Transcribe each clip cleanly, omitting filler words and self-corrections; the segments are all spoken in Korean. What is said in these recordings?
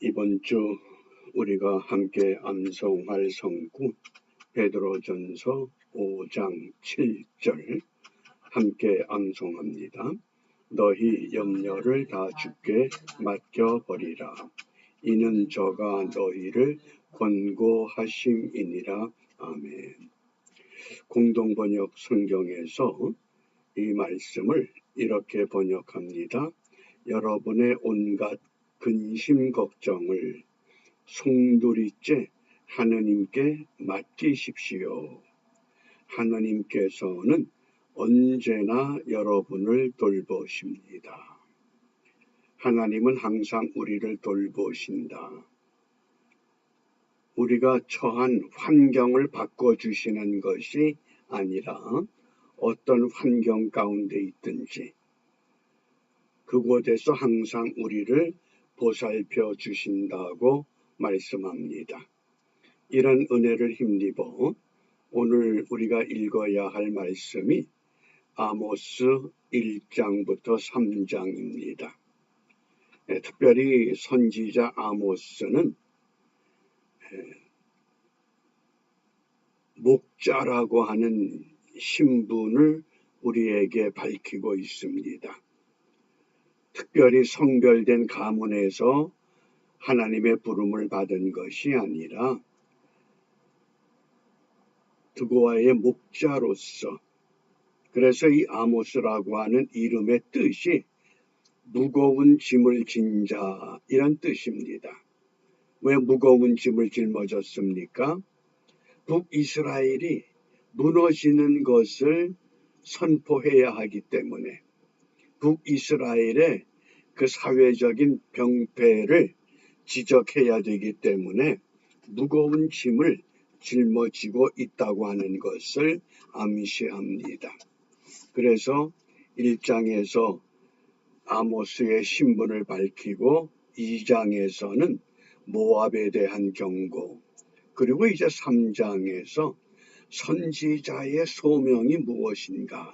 이번 주 우리가 함께 암송할 성구 베드로전서 5장 7절 함께 암송합니다. 너희 염려를 다 주께 맡겨버리라. 이는 저가 너희를 권고하심이니라. 아멘. 공동번역 성경에서 이 말씀을 이렇게 번역합니다. 여러분의 온갖 근심 걱정을 송두리째 하느님께 맡기십시오. 하느님께서는 언제나 여러분을 돌보십니다. 하나님은 항상 우리를 돌보신다. 우리가 처한 환경을 바꿔주시는 것이 아니라 어떤 환경 가운데 있든지 그곳에서 항상 우리를 보살펴 주신다고 말씀합니다. 이런 은혜를 힘입어 오늘 우리가 읽어야 할 말씀이 아모스 1장부터 3장입니다. 특별히 선지자 아모스는 목자라고 하는 신분을 우리에게 밝히고 있습니다. 특별히 성별된 가문에서 하나님의 부름을 받은 것이 아니라 드고아의 목자로서, 그래서 이 아모스라고 하는 이름의 뜻이 무거운 짐을 진 자 이란 뜻입니다. 왜 무거운 짐을 짊어졌습니까? 북이스라엘이 무너지는 것을 선포해야 하기 때문에 북이스라엘의 그 사회적인 병폐를 지적해야 되기 때문에 무거운 짐을 짊어지고 있다고 하는 것을 암시합니다. 그래서 1장에서 아모스의 신분을 밝히고 2장에서는 모압에 대한 경고, 그리고 이제 3장에서 선지자의 소명이 무엇인가,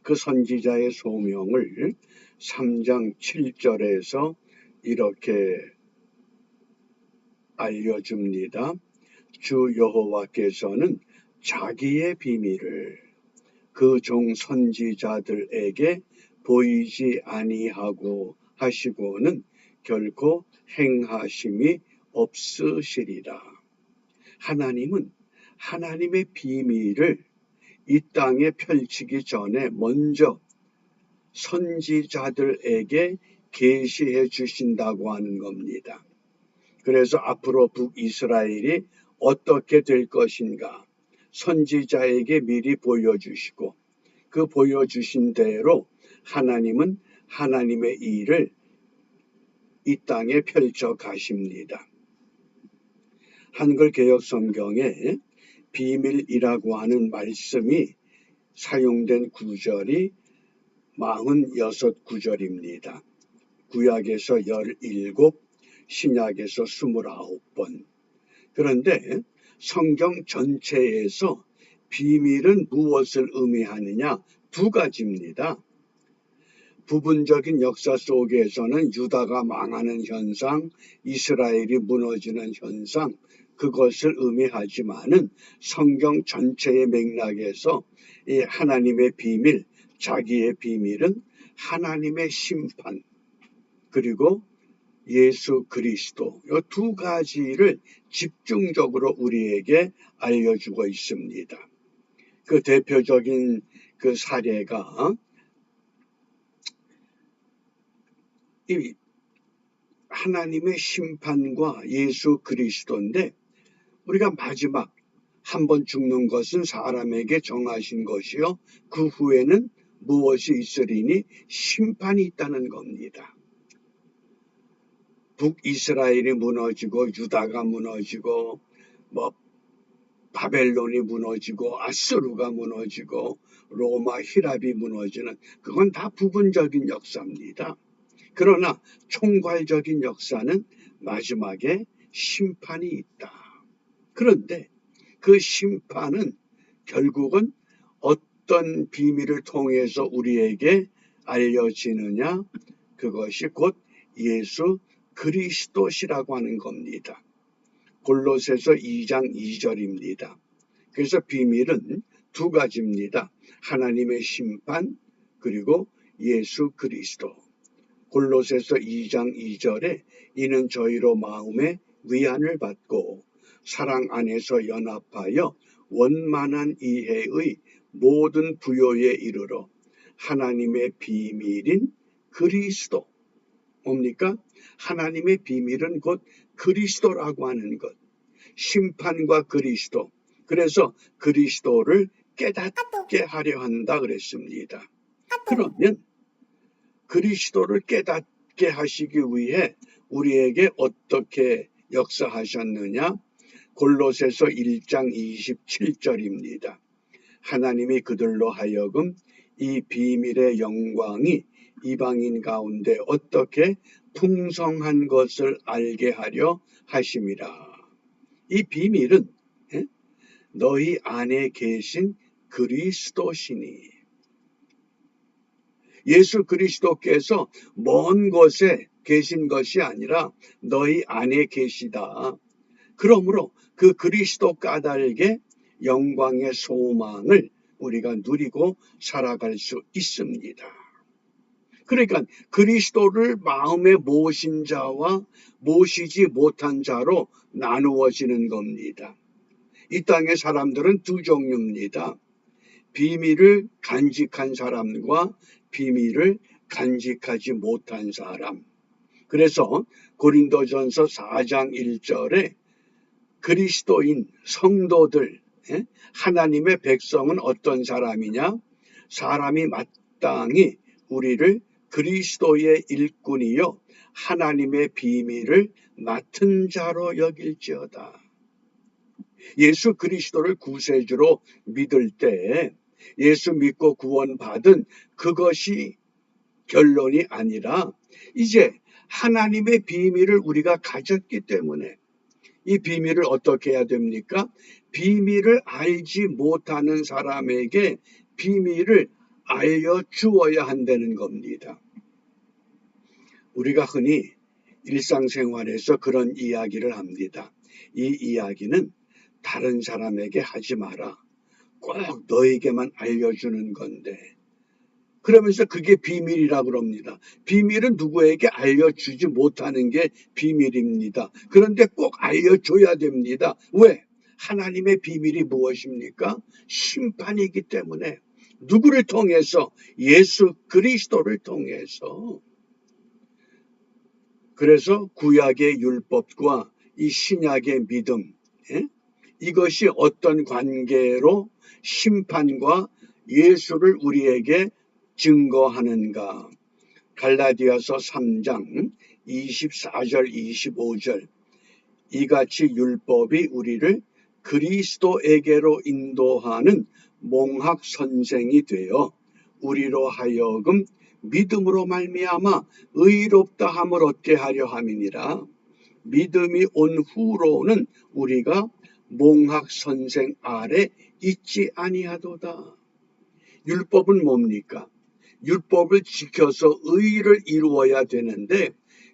그 선지자의 소명을 3장 7절에서 이렇게 알려줍니다. 주 여호와께서는 자기의 비밀을 그 종 선지자들에게 보이지 아니하고 하시고는 결코 행하심이 없으시리라. 하나님은 하나님의 비밀을 이 땅에 펼치기 전에 먼저 선지자들에게 계시해 주신다고 하는 겁니다. 그래서 앞으로 북이스라엘이 어떻게 될 것인가 선지자에게 미리 보여주시고 그 보여주신 대로 하나님은 하나님의 일을 이 땅에 펼쳐 가십니다. 한글 개역 성경에 비밀이라고 하는 말씀이 사용된 구절이 46구절입니다. 구약에서 17, 신약에서 29번. 그런데 성경 전체에서 비밀은 무엇을 의미하느냐? 두 가지입니다. 부분적인 역사 속에서는 유다가 망하는 현상, 이스라엘이 무너지는 현상, 그것을 의미하지만은 성경 전체의 맥락에서 이 하나님의 비밀, 자기의 비밀은 하나님의 심판, 그리고 예수 그리스도, 이 두 가지를 집중적으로 우리에게 알려주고 있습니다. 그 대표적인 그 사례가 이 하나님의 심판과 예수 그리스도인데, 우리가 마지막 한 번 죽는 것은 사람에게 정하신 것이요 그 후에는 무엇이 있으리니 심판이 있다는 겁니다. 북이스라엘이 무너지고 유다가 무너지고 바벨론이 무너지고 아수르가 무너지고 로마 히랍이 무너지는, 그건 다 부분적인 역사입니다. 그러나 총괄적인 역사는 마지막에 심판이 있다. 그런데 그 심판은 결국은 어떤 비밀을 통해서 우리에게 알려지느냐? 그것이 곧 예수 그리스도시라고 하는 겁니다. 골로새서 2장 2절입니다. 그래서 비밀은 두 가지입니다. 하나님의 심판 그리고 예수 그리스도. 골로새서 2장 2절에 이는 저희로 마음의 위안을 받고 사랑 안에서 연합하여 원만한 이해의 모든 부요에 이르러 하나님의 비밀인 그리스도. 뭡니까? 하나님의 비밀은 곧 그리스도라고 하는 것. 심판과 그리스도. 그래서 그리스도를 깨닫게 하려 한다 그랬습니다. 그러면 그리스도를 깨닫게 하시기 위해 우리에게 어떻게 역사하셨느냐? 골로새서 1장 27절입니다. 하나님이 그들로 하여금 이 비밀의 영광이 이방인 가운데 어떻게 풍성한 것을 알게 하려 하심이라. 이 비밀은 너희 안에 계신 그리스도시니. 예수 그리스도께서 먼 곳에 계신 것이 아니라 너희 안에 계시다. 그러므로 그 그리스도 까닭의 영광의 소망을 우리가 누리고 살아갈 수 있습니다. 그러니까 그리스도를 마음에 모신 자와 모시지 못한 자로 나누어지는 겁니다. 이 땅의 사람들은 두 종류입니다. 비밀을 간직한 사람과 비밀을 간직하지 못한 사람. 그래서 고린도전서 4장 1절에 그리스도인 성도들, 하나님의 백성은 어떤 사람이냐? 사람이 마땅히 우리를 그리스도의 일꾼이요 하나님의 비밀을 맡은 자로 여길지어다. 예수 그리스도를 구세주로 믿을 때 예수 믿고 구원받은 그것이 결론이 아니라 이제 하나님의 비밀을 우리가 가졌기 때문에 이 비밀을 어떻게 해야 됩니까? 비밀을 알지 못하는 사람에게 비밀을 알려주어야 한다는 겁니다. 우리가 흔히 일상생활에서 그런 이야기를 합니다. 이 이야기는 다른 사람에게 하지 마라. 꼭 너에게만 알려주는 건데. 그러면서 그게 비밀이라고 그럽니다. 비밀은 누구에게 알려주지 못하는 게 비밀입니다. 그런데 꼭 알려줘야 됩니다. 왜? 하나님의 비밀이 무엇입니까? 심판이기 때문에. 누구를 통해서? 예수 그리스도를 통해서. 그래서 구약의 율법과 이 신약의 믿음, 이것이 어떤 관계로 심판과 예수를 우리에게 증거하는가? 갈라디아서 3장 24절 25절 이같이 율법이 우리를 그리스도에게로 인도하는 몽학 선생이 되어 우리로 하여금 믿음으로 말미암아 의롭다함을 얻게 하려 함이니라. 믿음이 온 후로는 우리가 몽학 선생 아래 있지 아니하도다. 율법은 뭡니까? 율법을 지켜서 의를 이루어야 되는데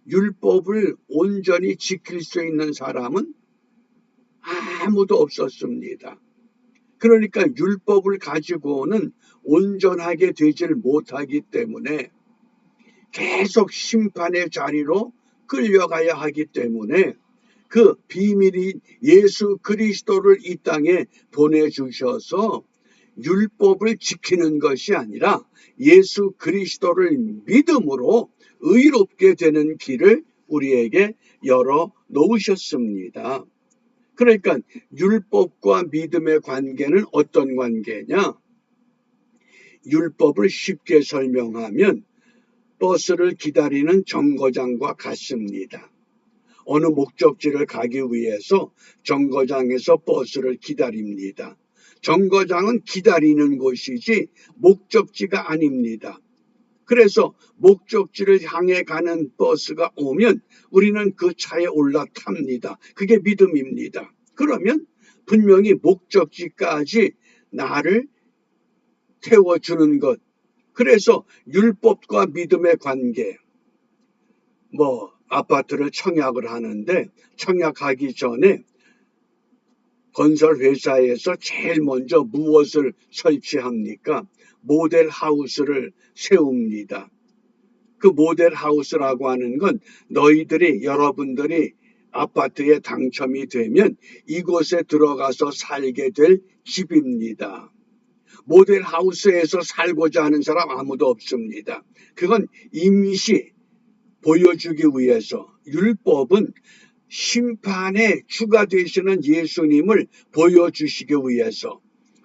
율법을 온전히 지킬 수 있는 사람은 아무도 없었습니다. 그러니까 율법을 가지고는 온전하게 되질 못하기 때문에 계속 심판의 자리로 끌려가야 하기 때문에 그 비밀인 예수 그리스도를 이 땅에 보내주셔서 율법을 지키는 것이 아니라 예수 그리스도를 믿음으로 의롭게 되는 길을 우리에게 열어 놓으셨습니다. 그러니까 율법과 믿음의 관계는 어떤 관계냐? 율법을 쉽게 설명하면 버스를 기다리는 정거장과 같습니다. 어느 목적지를 가기 위해서 정거장에서 버스를 기다립니다. 정거장은 기다리는 곳이지 목적지가 아닙니다. 그래서 목적지를 향해 가는 버스가 오면 우리는 그 차에 올라탑니다. 그게 믿음입니다. 그러면 분명히 목적지까지 나를 태워주는 것. 그래서 율법과 믿음의 관계, 아파트를 청약을 하는데 청약하기 전에 건설회사에서 제일 먼저 무엇을 설치합니까? 모델 하우스를 세웁니다. 그 모델 하우스라고 하는 건 여러분들이 아파트에 당첨이 되면 이곳에 들어가서 살게 될 집입니다. 모델 하우스에서 살고자 하는 사람 아무도 없습니다. 그건 임시 보여주기 위해서, 율법은 심판의 주가 되시는 예수님을 보여주시기 위해서,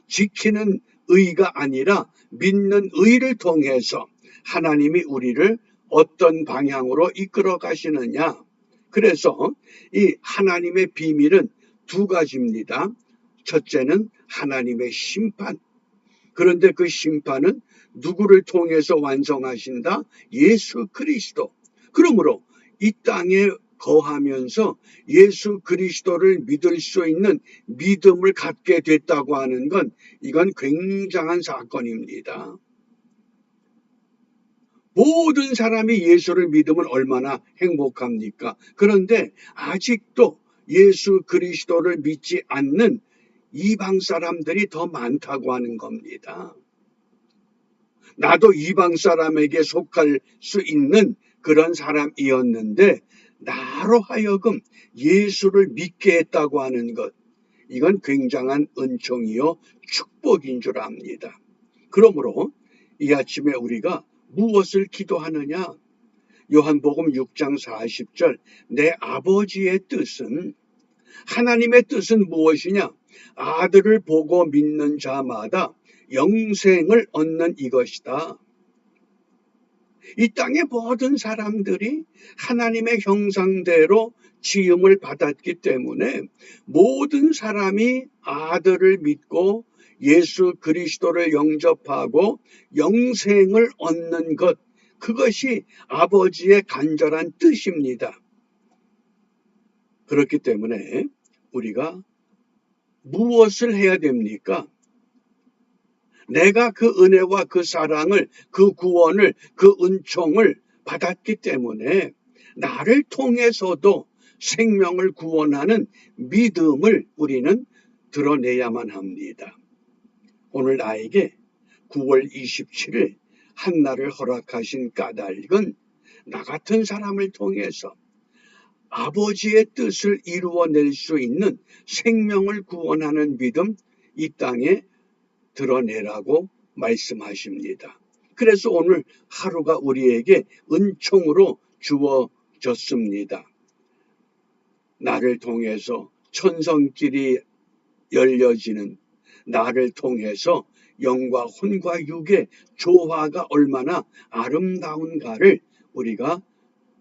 지키는 의가 아니라 믿는 의를 통해서 하나님이 우리를 어떤 방향으로 이끌어 가시느냐. 그래서 이 하나님의 비밀은 두 가지입니다. 첫째는 하나님의 심판. 그런데 그 심판은 누구를 통해서 완성하신다? 예수 그리스도. 그러므로 이 땅에 거하면서 예수 그리스도를 믿을 수 있는 믿음을 갖게 됐다고 하는 건 이건 굉장한 사건입니다. 모든 사람이 예수를 믿으면 얼마나 행복합니까? 그런데 아직도 예수 그리스도를 믿지 않는 이방 사람들이 더 많다고 하는 겁니다. 나도 이방 사람에게 속할 수 있는 그런 사람이었는데 나로 하여금 예수를 믿게 했다고 하는 것, 이건 굉장한 은총이요 축복인 줄 압니다. 그러므로 이 아침에 우리가 무엇을 기도하느냐? 요한복음 6장 40절, 내 아버지의 뜻은, 하나님의 뜻은 무엇이냐? 아들을 보고 믿는 자마다 영생을 얻는 이것이다. 이 땅의 모든 사람들이 하나님의 형상대로 지음을 받았기 때문에 모든 사람이 아들을 믿고 예수 그리스도를 영접하고 영생을 얻는 것, 그것이 아버지의 간절한 뜻입니다. 그렇기 때문에 우리가 무엇을 해야 됩니까? 내가 그 은혜와 그 사랑을, 그 구원을, 그 은총을 받았기 때문에 나를 통해서도 생명을 구원하는 믿음을 우리는 드러내야만 합니다. 오늘 나에게 9월 27일 한날을 허락하신 까닭은 나 같은 사람을 통해서 아버지의 뜻을 이루어낼 수 있는 생명을 구원하는 믿음, 이 땅에 드러내라고 말씀하십니다. 그래서 오늘 하루가 우리에게 은총으로 주어졌습니다. 나를 통해서 천성길이 열려지는, 나를 통해서 영과 혼과 육의 조화가 얼마나 아름다운가를 우리가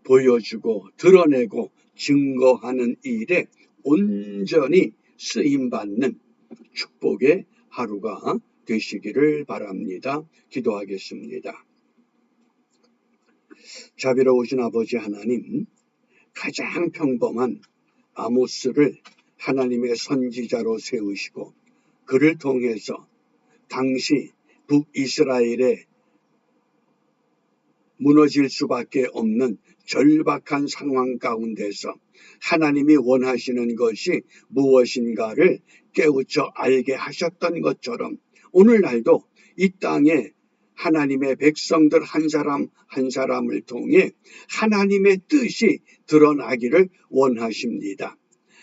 보여주고 드러내고 증거하는 일에 온전히 쓰임받는 축복의 하루가 되시기를 바랍니다. 기도하겠습니다. 자비로우신 아버지 하나님, 가장 평범한 아모스를 하나님의 선지자로 세우시고 그를 통해서 당시 북이스라엘의 무너질 수밖에 없는 절박한 상황 가운데서 하나님이 원하시는 것이 무엇인가를 깨우쳐 알게 하셨던 것처럼 오늘날도 이 땅에 하나님의 백성들 한 사람 한 사람을 통해 하나님의 뜻이 드러나기를 원하십니다.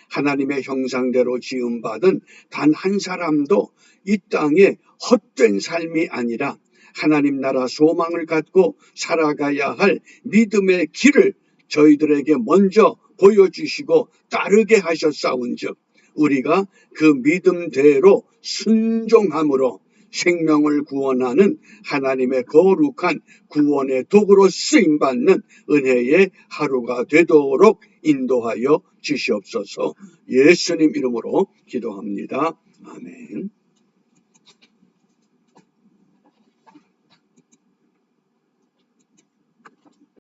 하나님의 형상대로 지음받은 단 한 사람도 이 땅에 헛된 삶이 아니라 하나님 나라 소망을 갖고 살아가야 할 믿음의 길을 저희들에게 먼저 보여주시고 따르게 하셨사온즉 우리가 그 믿음대로 순종함으로 생명을 구원하는 하나님의 거룩한 구원의 도구로 쓰임받는 은혜의 하루가 되도록 인도하여 주시옵소서. 예수님 이름으로 기도합니다. 아멘.